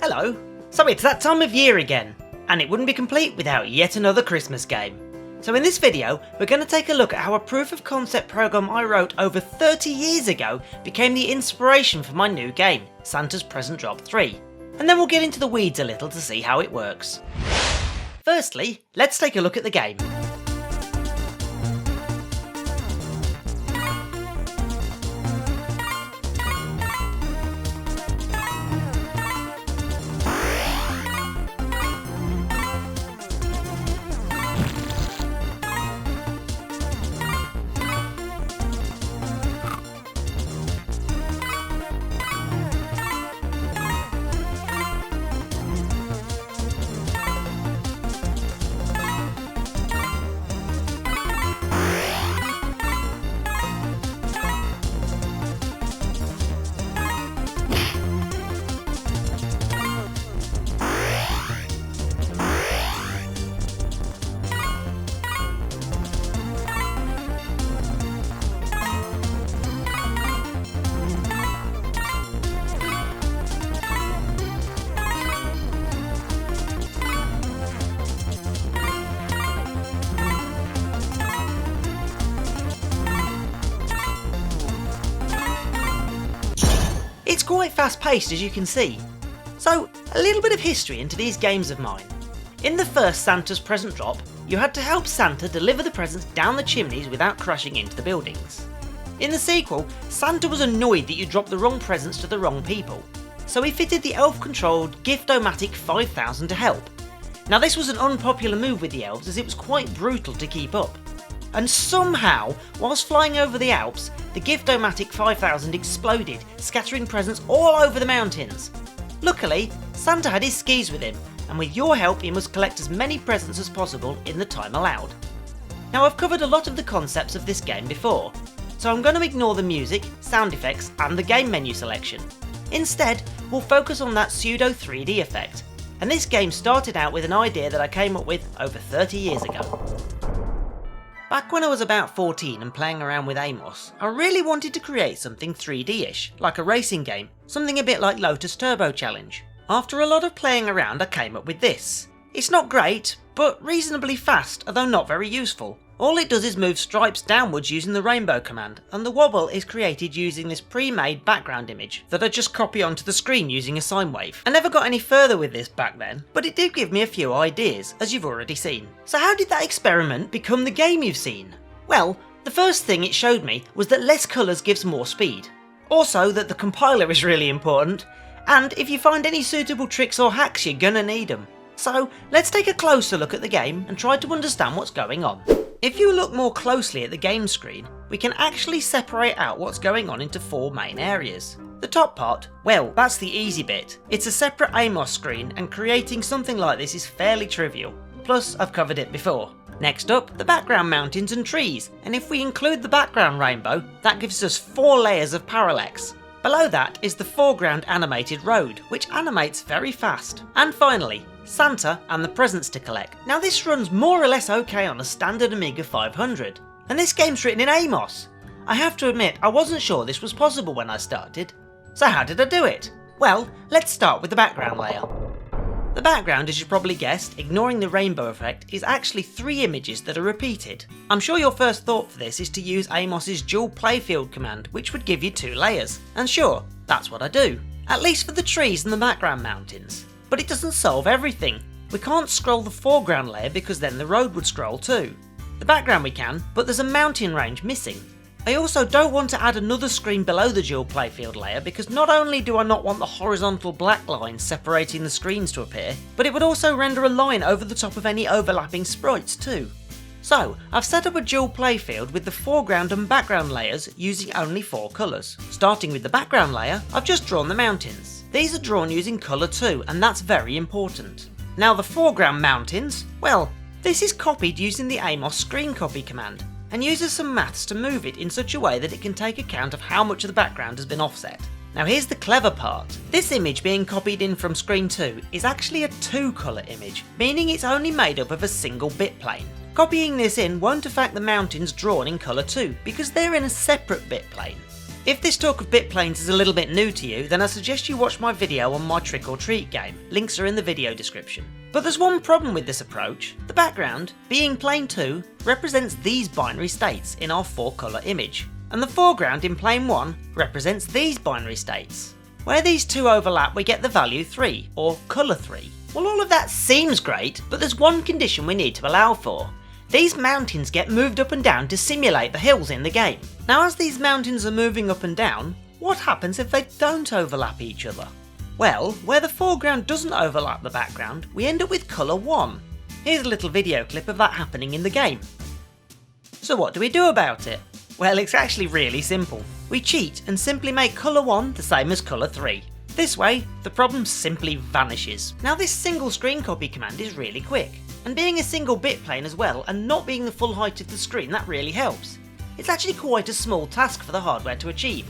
Hello! So it's that time of year again, and it wouldn't be complete without yet another Christmas game. So in this video, we're going to take a look at how a proof of concept program I wrote over 30 years ago became the inspiration for my new game, Santa's Present Drop 3. And then we'll get into the weeds a little to see how it works. Firstly, let's take a look at the game. It's quite fast paced, as you can see. So, a little bit of history into these games of mine. In the first Santa's Present Drop, you had to help Santa deliver the presents down the chimneys without crashing into the buildings. In the sequel, Santa was annoyed that you dropped the wrong presents to the wrong people, so he fitted the elf-controlled Gift-o-Matic 5000 to help. Now this was an unpopular move with the elves as it was quite brutal to keep up. And somehow, whilst flying over the Alps, the Gift-o-Matic 5000 exploded, scattering presents all over the mountains. Luckily, Santa had his skis with him, and with your help he must collect as many presents as possible in the time allowed. Now I've covered a lot of the concepts of this game before, so I'm going to ignore the music, sound effects and the game menu selection. Instead, we'll focus on that pseudo 3D effect, and this game started out with an idea that I came up with over 30 years ago. Back when I was about 14 and playing around with AMOS, I really wanted to create something 3D-ish, like a racing game, something a bit like Lotus Turbo Challenge. After a lot of playing around I came up with this. It's not great, but reasonably fast, although not very useful. All it does is move stripes downwards using the rainbow command, and the wobble is created using this pre-made background image that I just copy onto the screen using a sine wave. I never got any further with this back then, but it did give me a few ideas, as you've already seen. So how did that experiment become the game you've seen? Well, the first thing it showed me was that less colours gives more speed. Also that the compiler is really important, and if you find any suitable tricks or hacks you're gonna need them. So let's take a closer look at the game and try to understand what's going on. If you look more closely at the game screen, we can actually separate out what's going on into four main areas. The top part, well, that's the easy bit. It's a separate AMOS screen and creating something like this is fairly trivial. Plus, I've covered it before. Next up, the background mountains and trees, and if we include the background rainbow, that gives us 4 layers of parallax. Below that is the foreground animated road, which animates very fast. And finally, Santa and the presents to collect. Now this runs more or less okay on a standard Amiga 500, and this game's written in AMOS. I have to admit I wasn't sure this was possible when I started. So how did I do it? Well, let's start with the background layer. The background, as you probably guessed, ignoring the rainbow effect, is actually 3 images that are repeated. I'm sure your first thought for this is to use AMOS's dual playfield command, which would give you 2 layers. And sure, that's what I do. At least for the trees and the background mountains. But it doesn't solve everything. We can't scroll the foreground layer because then the road would scroll too. The background we can, but there's a mountain range missing. I also don't want to add another screen below the dual playfield layer because not only do I not want the horizontal black lines separating the screens to appear, but it would also render a line over the top of any overlapping sprites too. So, I've set up a dual playfield with the foreground and background layers using only 4 colours. Starting with the background layer, I've just drawn the mountains. These are drawn using colour too, and that's very important. Now the foreground mountains, well, this is copied using the AMOS screen copy command, and uses some maths to move it in such a way that it can take account of how much of the background has been offset. Now here's the clever part. This image being copied in from screen 2 is actually a 2-colour image, meaning it's only made up of a single bit plane. Copying this in won't affect the mountains drawn in colour 2, because they're in a separate bit plane. If this talk of bit planes is a little bit new to you, then I suggest you watch my video on my Trick or Treat game, links are in the video description. But there's one problem with this approach. The background, being plane 2, represents these binary states in our 4-colour image, and the foreground in plane 1 represents these binary states. Where these two overlap we get the value 3, or colour 3. Well, all of that seems great, but there's one condition we need to allow for. These mountains get moved up and down to simulate the hills in the game. Now as these mountains are moving up and down, what happens if they don't overlap each other? Well, where the foreground doesn't overlap the background, we end up with colour 1. Here's a little video clip of that happening in the game. So what do we do about it? Well, it's actually really simple. We cheat and simply make colour 1 the same as colour 3. This way, the problem simply vanishes. Now this single screen copy command is really quick, and being a single bit plane as well and not being the full height of the screen, that really helps. It's actually quite a small task for the hardware to achieve.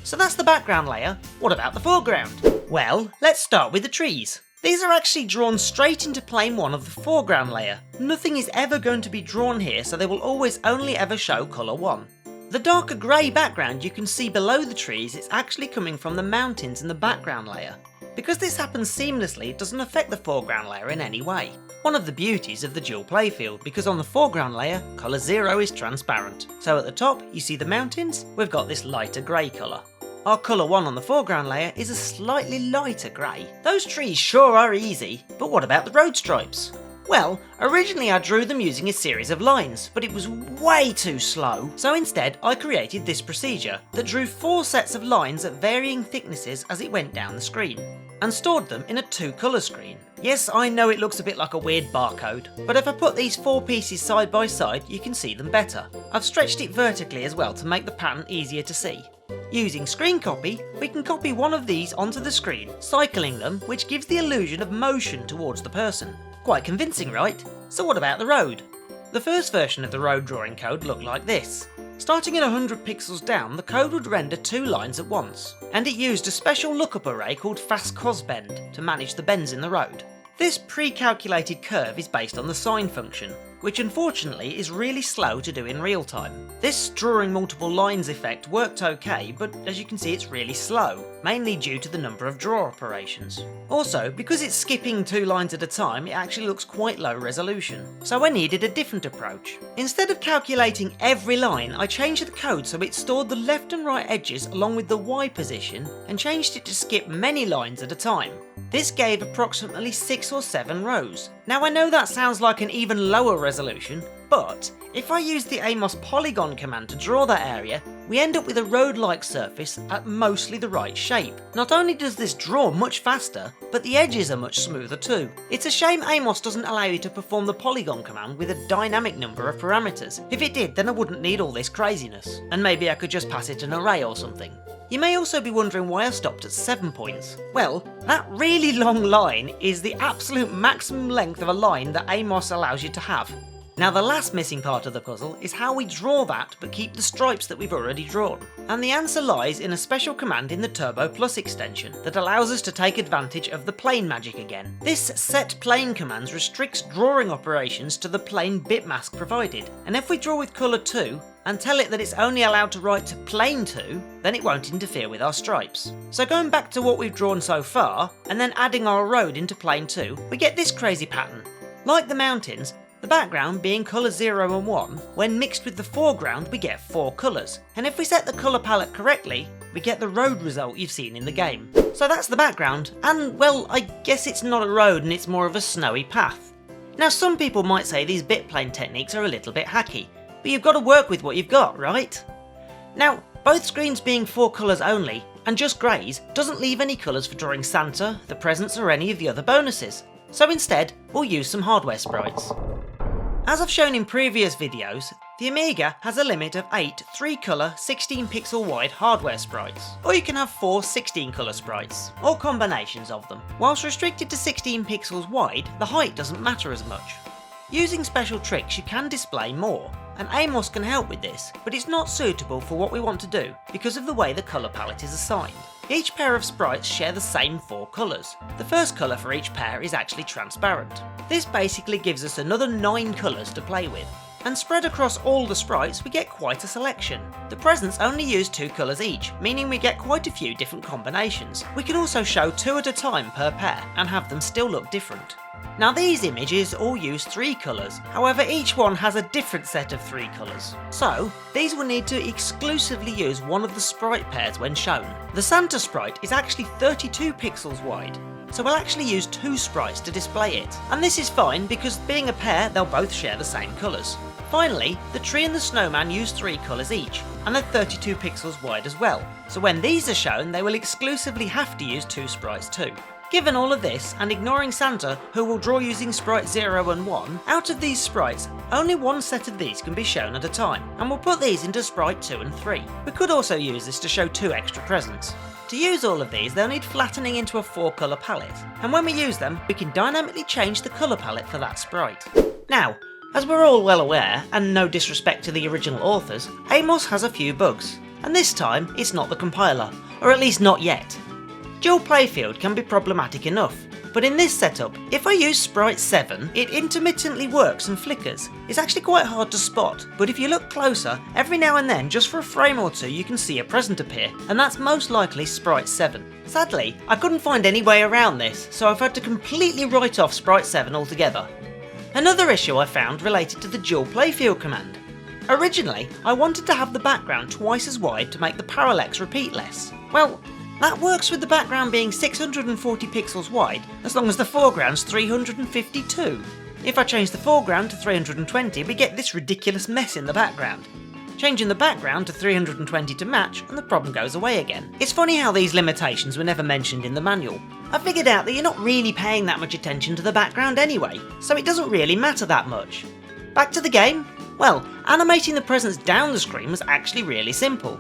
So that's the background layer. What about the foreground? Well, let's start with the trees. These are actually drawn straight into plane 1 of the foreground layer. Nothing is ever going to be drawn here, so they will always only ever show colour 1. The darker grey background you can see below the trees is actually coming from the mountains in the background layer. Because this happens seamlessly, it doesn't affect the foreground layer in any way. One of the beauties of the dual playfield, because on the foreground layer, colour 0 is transparent. So at the top you see the mountains, we've got this lighter grey colour. Our colour 1 on the foreground layer is a slightly lighter grey. Those trees sure are easy, but what about the road stripes? Well, originally I drew them using a series of lines, but it was way too slow. So instead I created this procedure that drew 4 sets of lines at varying thicknesses as it went down the screen, and stored them in a 2-colour screen. Yes, I know it looks a bit like a weird barcode, but if I put these 4 pieces side by side you can see them better. I've stretched it vertically as well to make the pattern easier to see. Using screen copy, we can copy one of these onto the screen, cycling them, which gives the illusion of motion towards the person. Quite convincing, right? So what about the road? The first version of the road drawing code looked like this. Starting at 100 pixels down, the code would render 2 lines at once, and it used a special lookup array called fastCosBend to manage the bends in the road. This pre-calculated curve is based on the sine function, which unfortunately is really slow to do in real time. This drawing multiple lines effect worked okay, but as you can see it's really slow, mainly due to the number of draw operations. Also, because it's skipping 2 lines at a time, it actually looks quite low resolution, so I needed a different approach. Instead of calculating every line, I changed the code so it stored the left and right edges along with the Y position and changed it to skip many lines at a time. This gave approximately 6 or 7 rows. Now I know that sounds like an even lower resolution, but if I use the AMOS polygon command to draw that area, we end up with a road-like surface at mostly the right shape. Not only does this draw much faster, but the edges are much smoother too. It's a shame AMOS doesn't allow you to perform the polygon command with a dynamic number of parameters. If it did, then I wouldn't need all this craziness, and maybe I could just pass it an array or something. You may also be wondering why I stopped at 7 points. Well, that really long line is the absolute maximum length of a line that AMOS allows you to have. Now the last missing part of the puzzle is how we draw that but keep the stripes that we've already drawn. And the answer lies in a special command in the Turbo Plus extension that allows us to take advantage of the plane magic again. This set plane commands restricts drawing operations to the plane bit mask provided, and if we draw with colour 2 and tell it that it's only allowed to write to plane 2, then it won't interfere with our stripes. So going back to what we've drawn so far, and then adding our road into plane 2, we get this crazy pattern. Like the mountains, the background being colour 0 and 1, when mixed with the foreground we get 4 colours, and if we set the colour palette correctly, we get the road result you've seen in the game. So that's the background, and well, I guess it's not a road and it's more of a snowy path. Now some people might say these bitplane techniques are a little bit hacky, but you've got to work with what you've got, right? Now, both screens being 4 colours only, and just greys, doesn't leave any colours for drawing Santa, the presents or any of the other bonuses. So instead, we'll use some hardware sprites. As I've shown in previous videos, the Amiga has a limit of 8 3-colour 16 pixel wide hardware sprites, or you can have 4 16-colour sprites, or combinations of them. Whilst restricted to 16 pixels wide, the height doesn't matter as much. Using special tricks you can display more, and AMOS can help with this, but it's not suitable for what we want to do because of the way the colour palette is assigned. Each pair of sprites share the same 4 colours. The first colour for each pair is actually transparent. This basically gives us another 9 colours to play with. and spread across all the sprites we get quite a selection. The presents only use 2 colours each, meaning we get quite a few different combinations. We can also show 2 at a time per pair and have them still look different. Now these images all use 3 colours, however each one has a different set of 3 colours. So these will need to exclusively use one of the sprite pairs when shown. The Santa sprite is actually 32 pixels wide, so we'll actually use 2 sprites to display it. And this is fine because being a pair they'll both share the same colours. Finally, the tree and the snowman use 3 colours each, and they're 32 pixels wide as well, so when these are shown they will exclusively have to use 2 sprites too. Given all of this, and ignoring Santa, who will draw using sprite 0 and 1, out of these sprites, only one set of these can be shown at a time, and we'll put these into sprite 2 and 3. We could also use this to show 2 extra presents. To use all of these, they'll need flattening into a 4 colour palette, and when we use them, we can dynamically change the colour palette for that sprite. Now, as we're all well aware, and no disrespect to the original authors, AMOS has a few bugs, and this time it's not the compiler, or at least not yet. Dual playfield can be problematic enough, but in this setup, if I use sprite 7, it intermittently works and flickers. It's actually quite hard to spot, but if you look closer, every now and then, just for a frame or two, you can see a present appear, and that's most likely sprite 7. Sadly, I couldn't find any way around this, so I've had to completely write off sprite 7 altogether. Another issue I found related to the dual playfield command. Originally, I wanted to have the background twice as wide to make the parallax repeat less. Well, that works with the background being 640 pixels wide, as long as the foreground's 352. If I change the foreground to 320, we get this ridiculous mess in the background. Changing the background to 320 to match, and the problem goes away again. It's funny how these limitations were never mentioned in the manual. I figured out that you're not really paying that much attention to the background anyway, so it doesn't really matter that much. Back to the game? Well, animating the presents down the screen was actually really simple.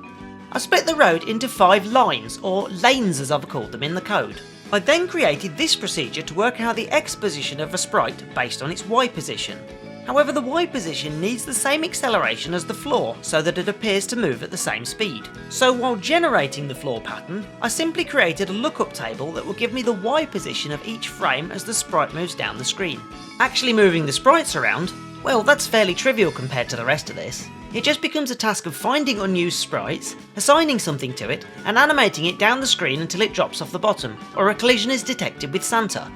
I split the road into 5 lines, or lanes as I've called them in the code. I then created this procedure to work out the X position of a sprite based on its Y position. However, the Y position needs the same acceleration as the floor so that it appears to move at the same speed. So while generating the floor pattern, I simply created a lookup table that will give me the Y position of each frame as the sprite moves down the screen. Actually moving the sprites around, well, that's fairly trivial compared to the rest of this. It just becomes a task of finding unused sprites, assigning something to it, and animating it down the screen until it drops off the bottom, or a collision is detected with Santa.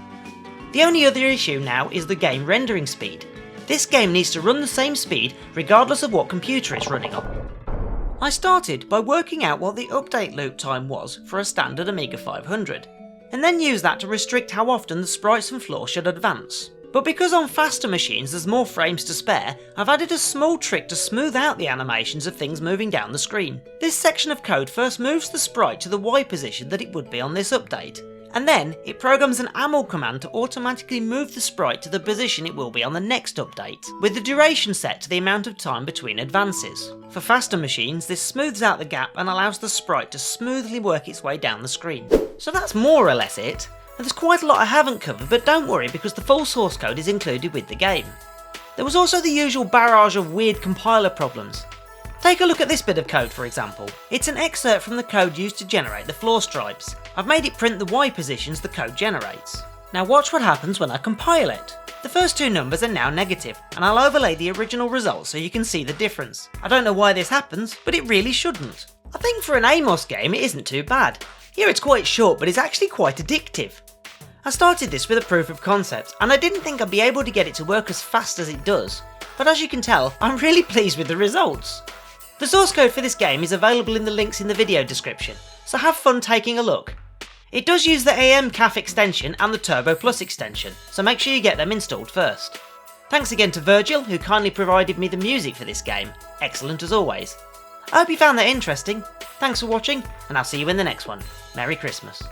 The only other issue now is the game rendering speed. This game needs to run the same speed regardless of what computer it's running on. I started by working out what the update loop time was for a standard Amiga 500, and then used that to restrict how often the sprites and floor should advance. But because on faster machines there's more frames to spare, I've added a small trick to smooth out the animations of things moving down the screen. This section of code first moves the sprite to the Y position that it would be on this update, and then it programs an AMOS command to automatically move the sprite to the position it will be on the next update, with the duration set to the amount of time between advances. For faster machines, this smooths out the gap and allows the sprite to smoothly work its way down the screen. So that's more or less it. And there's quite a lot I haven't covered, but don't worry because the full source code is included with the game. There was also the usual barrage of weird compiler problems. Take a look at this bit of code for example. It's an excerpt from the code used to generate the floor stripes. I've made it print the Y positions the code generates. Now watch what happens when I compile it. The first 2 numbers are now negative, and I'll overlay the original results so you can see the difference. I don't know why this happens, but it really shouldn't. I think for an AMOS game it isn't too bad. Here it's quite short, but it's actually quite addictive. I started this with a proof of concept, and I didn't think I'd be able to get it to work as fast as it does, but as you can tell, I'm really pleased with the results. The source code for this game is available in the links in the video description, so have fun taking a look. It does use the AMCAF extension and the Turbo Plus extension, so make sure you get them installed first. Thanks again to Virgil, who kindly provided me the music for this game, excellent as always. I hope you found that interesting. Thanks for watching, and I'll see you in the next one. Merry Christmas.